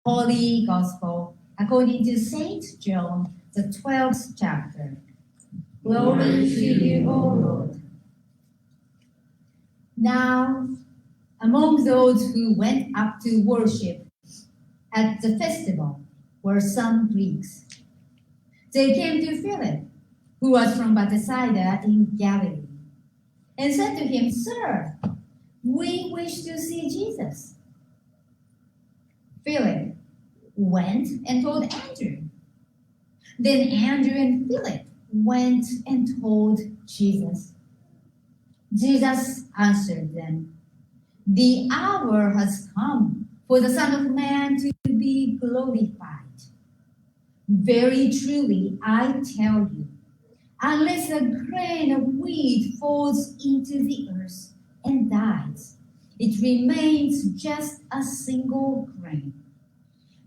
Holy Gospel according to St. John, the 12th chapter. Glory to you, O Lord. Now, among those who went up to worship at the festival were some Greeks. They came to Philip, who was from Bethsaida in Galilee, and said to him, "Sir, we wish to see Jesus." Philip went and told Andrew. Then Andrew and Philip went and told Jesus. Jesus answered them, "The hour has come for the Son of Man to be glorified. Very truly, I tell you, unless a grain of wheat falls into the earth and dies, it remains just a single grain.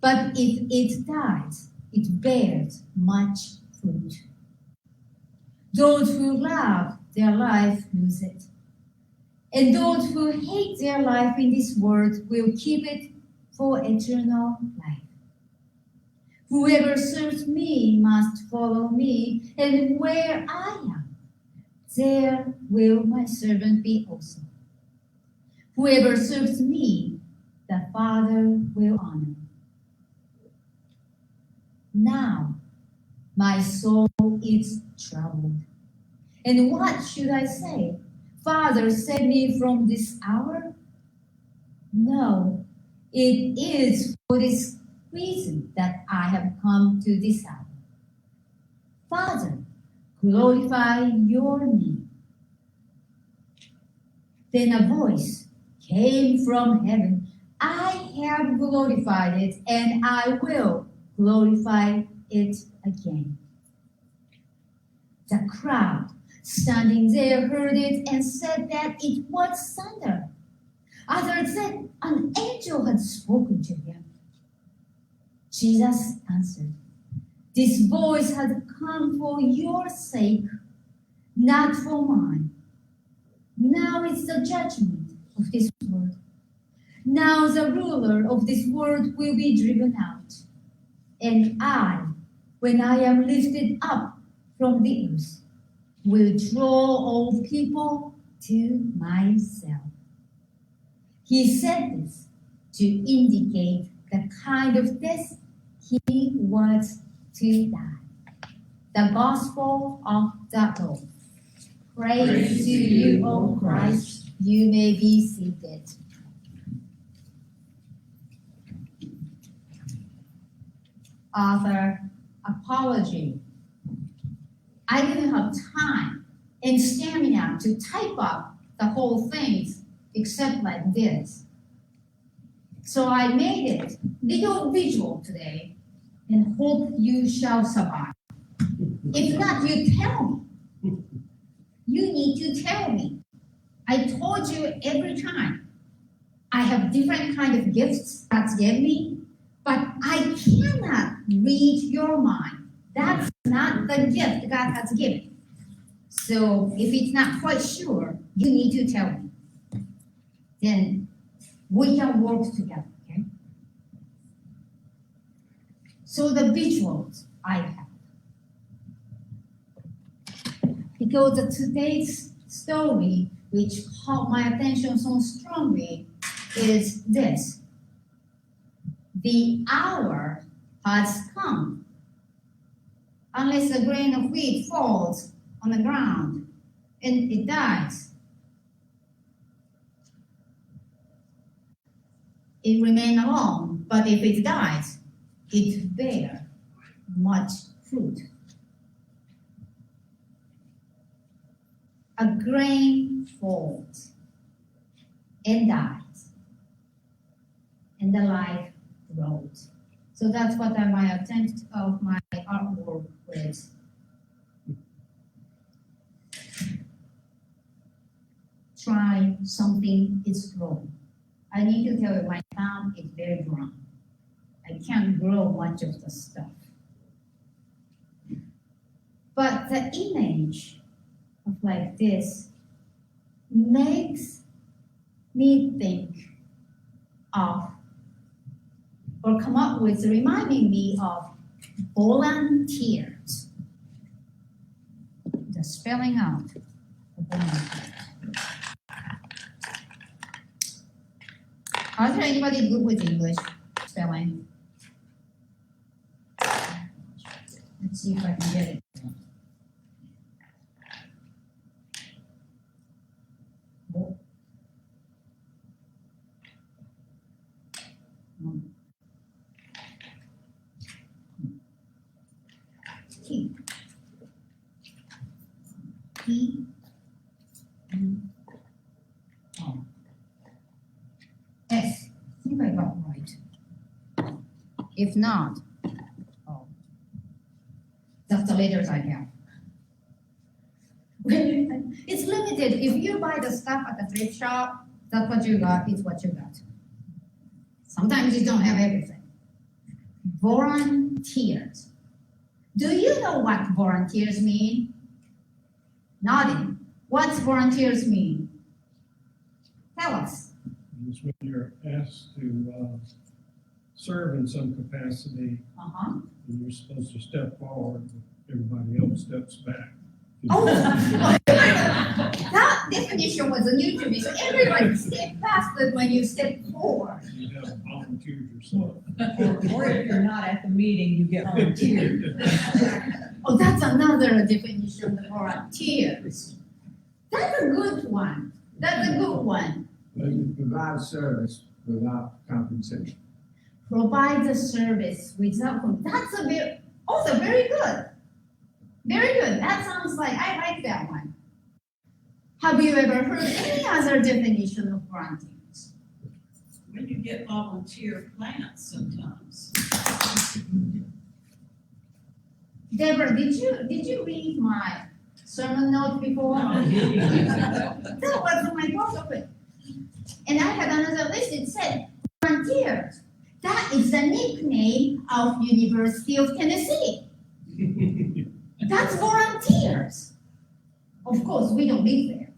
But if it dies, it bears much fruit. Those who love their life lose it, and those who hate their life in this world will keep it for eternal life. Whoever serves me must follow me, and where I am, there will my servant be also. Whoever serves me, the Father will honor. Now, my soul is troubled. And what should I say? Father, save me from this hour? No, it is for this reason that I have come to this hour. Father, glorify your name." Then a voice came from heaven, "I have glorified it, and I will glorify it again." The crowd standing there heard it and said that it was thunder. Others said an angel had spoken to him. Jesus answered, "This voice has come for your sake, not for mine. Now is the judgment of this world. Now the ruler of this world will be driven out. And I, when I am lifted up from the earth, will draw all people to myself." He said this to indicate the kind of death he was to die. The Gospel of the Lord. Praise to you, O Christ. You may be seated. Author apology. I didn't have time and stamina to type up the whole thing except like this. So I made it little visual today and hope you shall survive. If not, you tell me. You need to tell me. I told you every time. I have different kind of gifts God's given me, but I cannot read your mind. That's not the gift God has given. So if it's not quite sure, you need to tell me. Then we can work together, okay? So the visuals I have. Because today's story, which caught my attention so strongly, is this. The hour has come. Unless a grain of wheat falls on the ground and it dies, it remains alone. But if it dies, it bears much fruit. A grain falls and dies, and the life grows. So that's what my attempt of my artwork with. Try something is wrong. I need to tell you, my farm is very dry. I can't grow much of the stuff. But the image of like this makes me think of or come up with reminding me of volunteers. The spelling out of volunteers. Is there anybody good with English spelling? Let's see if I can get it. T. E. O. S. I think I got right. If not, oh, that's the letters I have. It's limited. If you buy the stuff at the thrift shop, that's what you got, it's what you got. Sometimes you don't have everything. Volunteers. Do you know what volunteers mean? Nodding. What's volunteers mean? Tell us. It's when you're asked to serve in some capacity, and you're supposed to step forward, but everybody else steps back. Oh, that definition was new to me. So everybody step faster when you step forward. You have volunteered yourself. Or if you're not at the meeting, you get volunteered. Oh, that's another definition of volunteers. That's a good one. That's a good one. You provide service without compensation. Provide the service without. That's a bit. Also very good. Very good. That sounds like I like that one. Have you ever heard any other definition of volunteers? When you get volunteer plants sometimes. Deborah, did you read my sermon note before? That was my book of it. And I had another list. It said volunteers. That is the nickname of University of Tennessee. That's volunteers. Of course, we don't live there.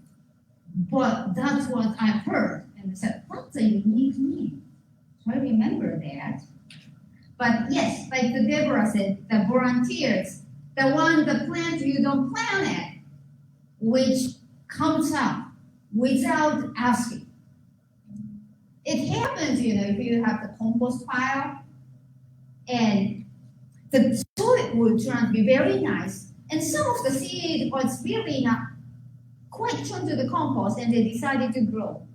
But that's what I heard. And I said, that's a unique name. So I remember that. But yes, like the Deborah said, the volunteers, the plant you don't plant it, which comes up without asking. It happens, if you have the compost pile, and the soil will turn out to be very nice, and some of the seed was really not quite turned to the compost, and they decided to grow.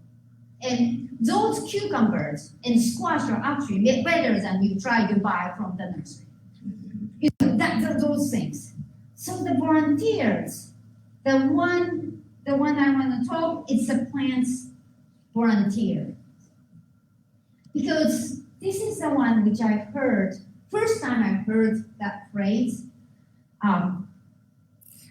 And those cucumbers and squash are actually better than you try to buy from the nursery. Those things. So the volunteers, the one I want to talk, it's the plants volunteer. Because this is the one which I heard, first time I heard that phrase. I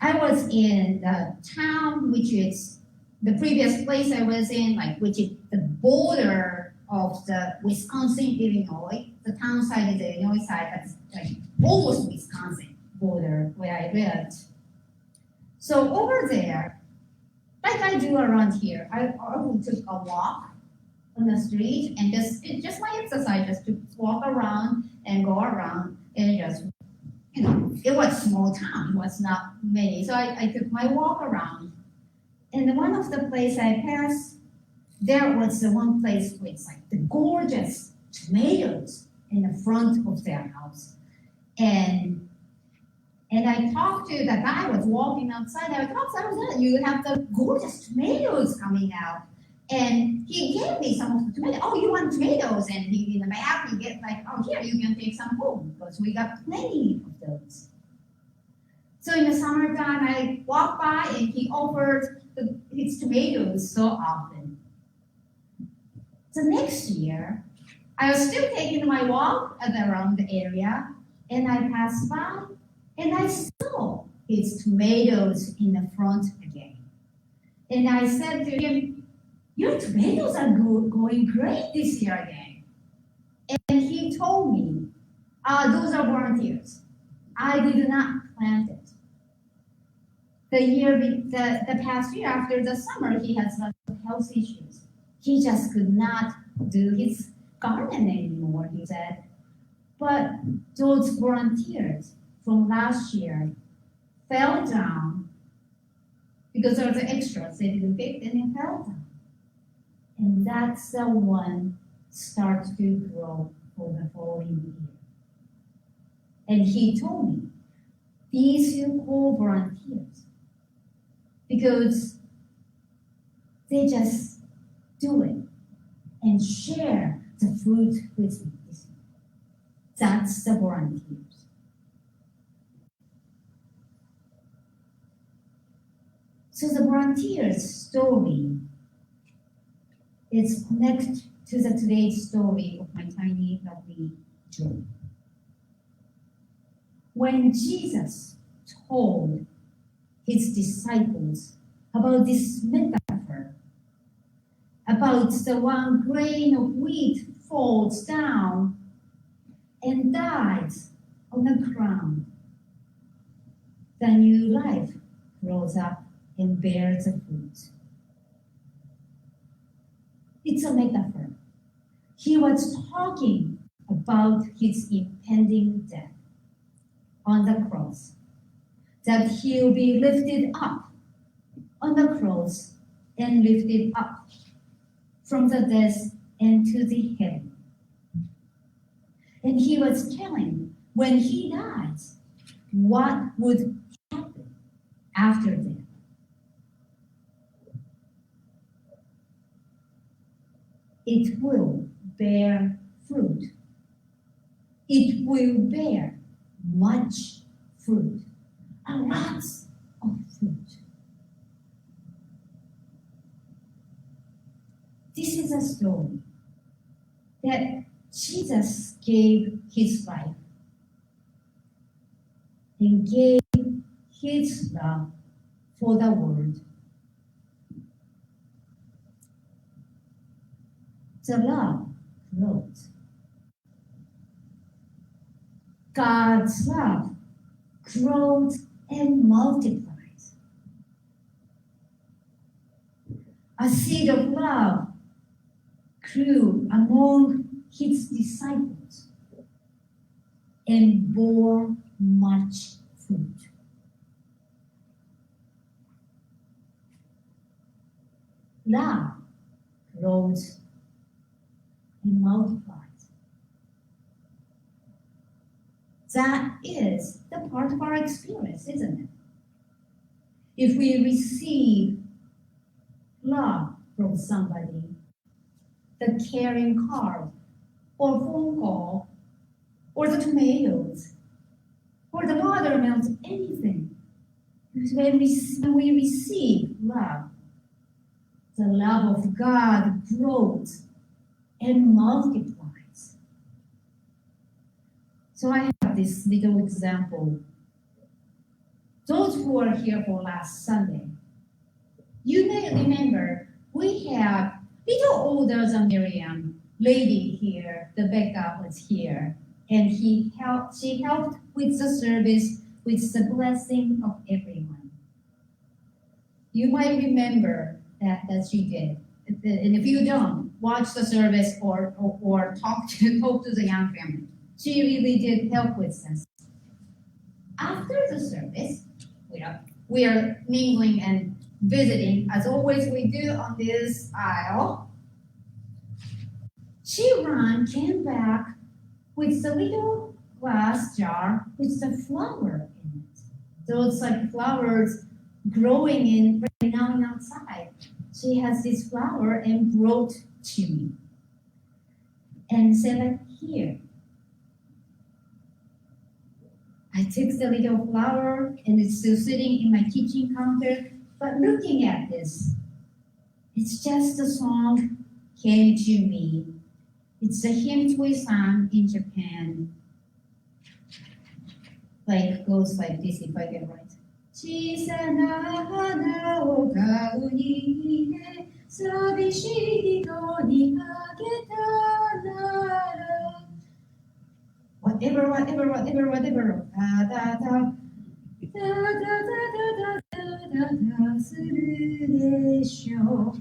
was in the town, which is the previous place I was in, which is the border of the Wisconsin, Illinois. The town side is the Illinois side, but it's almost Wisconsin border where I lived. So over there, like I do around here, I took a walk on the street and just my exercise, just to walk around and go around and just, it was small town, it was not many. So I took my walk around. And one of the places I passed, there was the one place with the gorgeous tomatoes in the front of their house. And I talked to the guy who was walking outside. I talked to him, you have the gorgeous tomatoes coming out. And he gave me some of the tomatoes. Oh, you want tomatoes? And he, in the back, he get oh, here, you can take some home because we got plenty of those. So in the summertime, I walked by and he offered his tomatoes so often. So next year, I was still taking my walk around the area, and I passed by, and I saw his tomatoes in the front again. And I said to him, your tomatoes are going great this year again. And he told me, those are volunteers. I did not plant it. The past year after the summer, he has lots of health issues. He just could not do his garden anymore, he said. But those volunteers from last year fell down because there was an extra, they didn't pick, and they fell down. And that's the one start to grow for the following year. And he told me, these you call volunteers because they just do it and share the fruit with me. That's the volunteers. So the volunteers' story is connected to the today's story of my tiny lovely joy. When Jesus told his disciples about this metaphor, about the one grain of wheat falls down and dies on the ground, the new life grows up and bears the fruit. It's a metaphor. He was talking about his impending death on the cross, that he'll be lifted up on the cross and lifted up from the death into the heaven. And he was telling when he dies what would happen after that. It will bear fruit. It will bear much fruit, a lot of fruit. This is a story that Jesus gave his life and gave his love for the world. The love grows. God's love grows and multiplies. A seed of love grew among his disciples and bore much fruit. Love grows and multiplies. That is the part of our experience, isn't it? If we receive love from somebody, the caring card, or phone call, or the tomatoes, or the watermelons, anything. When we receive love, the love of God grows and multiplies. So I have this little example. Those who are here for last Sunday, you may remember we have little older than Miriam lady here, Rebecca was here, and she helped with the service, with the blessing of everyone. You might remember that she did. And if you don't, watch the service or talk to the young family. She really did help with this. After the service, we are mingling and visiting, as always we do on this aisle. She came back with the little glass jar with the flower in it. Those like flowers growing in right now and outside. She has this flower and brought to me and said, like, here. I took the little flower and it's still sitting in my kitchen counter, but looking at this, it's just a song came to me. It's a hymn we sang in Japan. Like, goes like this if I get right. 小さな花を買うにね、寂しい人にあげたなら whatever, ta da da da da da da するでしょう。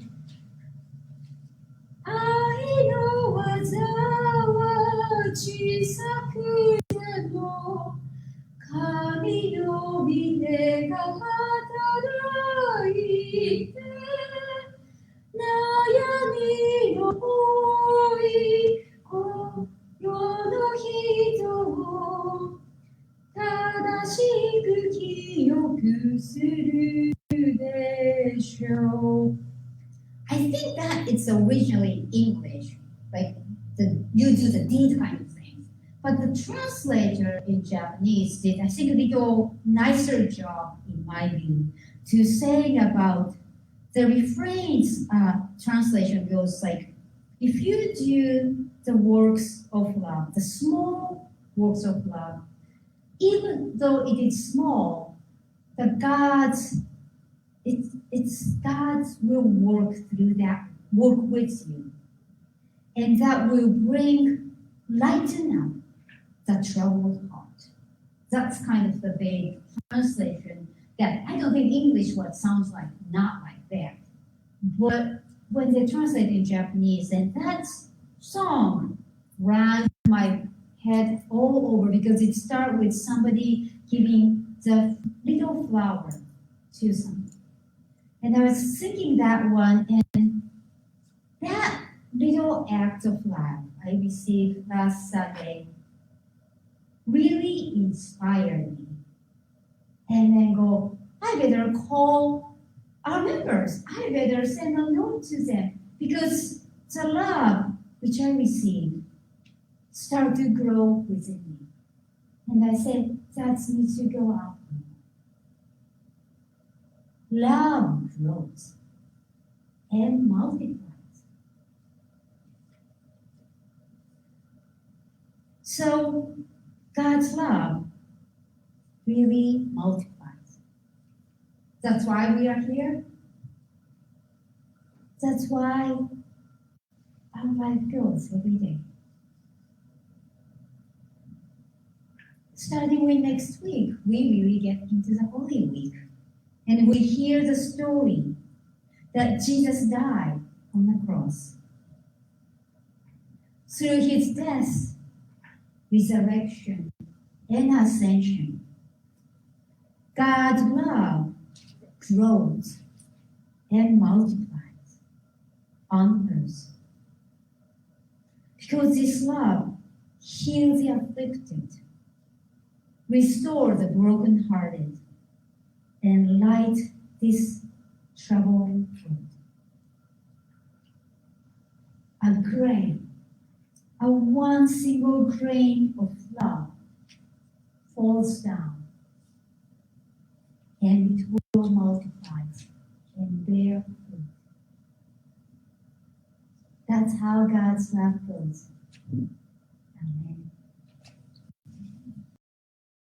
愛の技は小さくく清くするでしょう。I think that it's originally English, like you do the deed kind of thing. But the translator in Japanese did, I think, a little nicer job, in my view, to saying about the refrain's translation goes like, if you do the works of love, the small works of love, even though it is small, it's God's will work through that, work with you. And that will lighten up the troubled heart. That's kind of the vague translation that I don't think English what sounds like, not like that. But when they translate in Japanese, and that song ran my head all over because it starts with somebody giving the little flower to somebody. And I was singing that one, and that little act of love I received last Sunday really inspired me. And then go, I better call our members. I better send a note to them because the love which I received started to grow within me. And I said, that needs to go out. Love grows and multiplies. So God's love really multiplies. That's why we are here. That's why our life goes every day. Starting with next week, we really get into the Holy Week. And we hear the story that Jesus died on the cross. Through his death, resurrection, and ascension, God's love grows and multiplies on earth. Because this love heals the afflicted, restores the brokenhearted, and light this troubled world. A grain, a one single grain of love falls down, and it will multiply and bear fruit. That's how God's love goes. Amen.